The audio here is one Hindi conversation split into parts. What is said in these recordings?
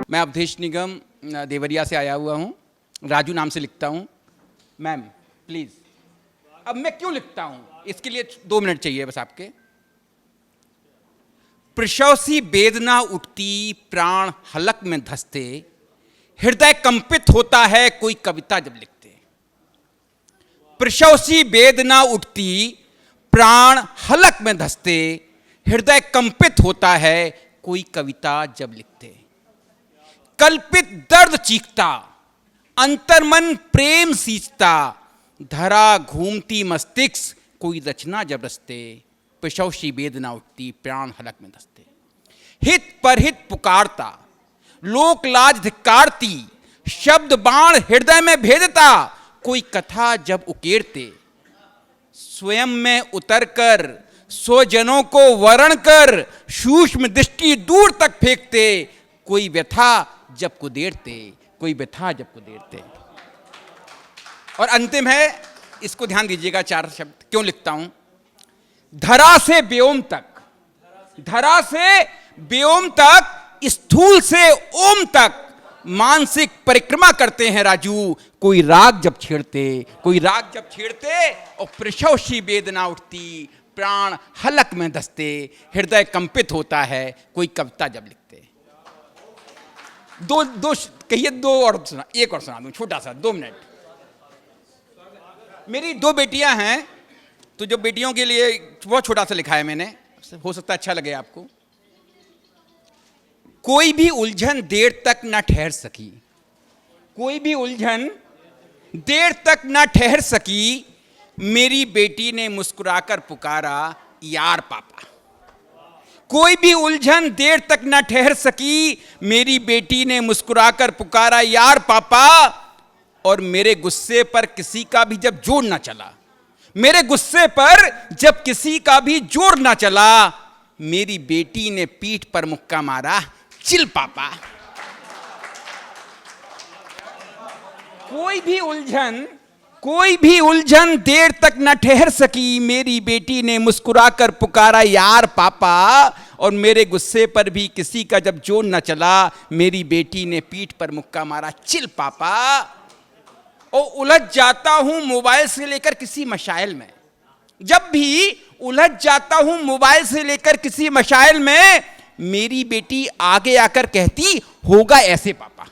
मैं अवधेश निगम देवरिया से आया हुआ हूँ। राजू नाम से लिखता हूँ। Ma'am please. अब मैं क्यों लिखता हूँ इसके लिए 2 मिनट चाहिए बस आपके। प्रसव सी वेदना उठती प्राण हलक में धंसते, हृदय कंपित होता है कोई कविता जब लिखते। प्रसव सी वेदना उठती प्राण हलक में धंसते, हृदय कंपित होता है कोई कविता जब लिखते। कल्पित दर्द चीखता अंतर्मन प्रेम सींचता, धरा घूमती मस्तिष्क कोई रचना जब रचते। प्रसव सी वेदना उठती प्राण हलक में धंसते। हित पर हित पुकारता लोक लाज धिक्कारती, शब्द बाण हृदय में भेदता कोई कथा जब उकेरते। स्वयं में उतरकर स्वजनों को वरण कर सूक्ष्म दृष्टि दूर तक फेंकते, कोई व्यथा जब कुदेरते, कोई व्यथा जब कुदेरते। और अंतिम है, इसको ध्यान दीजिएगा, 4 शब्द क्यों लिखता हूं। धरा से व्योम तक, धरा से व्योम तक, स्थूल से ओम तक मानसिक परिक्रमा करते हैं राजू। कोई राग जब छेड़ते, कोई राग जब छेड़ते, और प्रसव सी वेदना उठती प्राण हलक में धंसते, हृदय कंपित होता है कोई कविता जब लिखते। दो कहिए, 2 और सुना, एक और सुना दूं छोटा सा, 2 मिनट। मेरी 2 बेटियां हैं, तो जो बेटियों के लिए बहुत छोटा सा लिखा है मैंने, हो सकता है अच्छा लगे आपको। कोई भी उलझन देर तक ना ठहर सकी, कोई भी उलझन देर तक ना ठहर सकी, मेरी बेटी ने मुस्कुराकर पुकारा यार पापा। कोई भी उलझन देर तक ना ठहर सकी, मेरी बेटी ने मुस्कुराकर पुकारा यार पापा। और मेरे गुस्से पर किसी का भी जब जोर ना चला, मेरे गुस्से पर जब किसी का भी जोर ना चला, मेरी बेटी ने पीठ पर मुक्का मारा चिल पापा। कोई भी उलझन देर तक न ठहर सकी, मेरी बेटी ने मुस्कुराकर पुकारा यार पापा। और मेरे गुस्से पर भी किसी का जब जोर न चला, मेरी बेटी ने पीठ पर मुक्का मारा चिल पापा। और उलझ जाता हूं मोबाइल से लेकर किसी मशाइल में, जब भी उलझ जाता हूं मोबाइल से लेकर किसी मशाइल में, मेरी बेटी आगे आकर कहती होगा ऐसे पापा।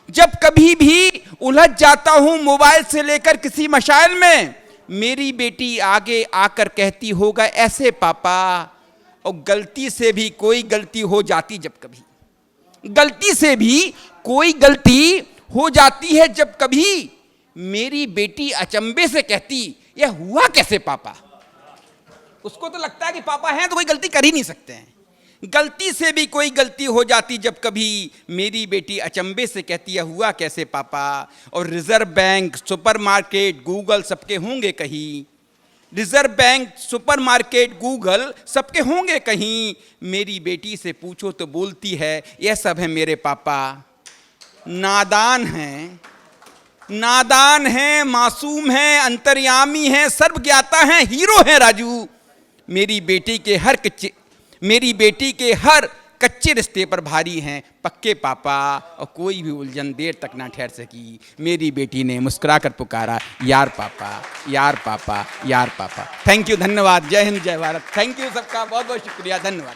जब कभी भी उलझ जाता हूं मोबाइल से लेकर किसी मशाइल में, मेरी बेटी आगे आकर कहती होगा ऐसे पापा। और गलती से भी कोई गलती हो जाती जब कभी, गलती से भी कोई गलती हो जाती है जब कभी, मेरी बेटी अचंभे से कहती यह हुआ कैसे पापा। उसको तो लगता है कि पापा हैं तो कोई गलती कर ही नहीं सकते हैं। गलती से भी कोई गलती हो जाती जब कभी, मेरी बेटी अचंभे से कहती है हुआ कैसे पापा। और रिजर्व बैंक सुपरमार्केट गूगल सबके होंगे कहीं, रिजर्व बैंक सुपरमार्केट गूगल सबके होंगे कहीं, मेरी बेटी से पूछो तो बोलती है यह सब है मेरे पापा। नादान हैं, मासूम हैं, अंतर्यामी हैं, सर्वज्ञाता हैं, हीरो हैं राजू। मेरी बेटी के हर कच्चे रिश्ते पर भारी हैं पक्के पापा। और कोई भी उलझन देर तक ना ठहर सकी, मेरी बेटी ने मुस्कुराकर पुकारा यार पापा, यार पापा, यार पापा। थैंक यू, धन्यवाद। जय हिंद, जय भारत। थैंक यू सबका, बहुत बहुत शुक्रिया, धन्यवाद।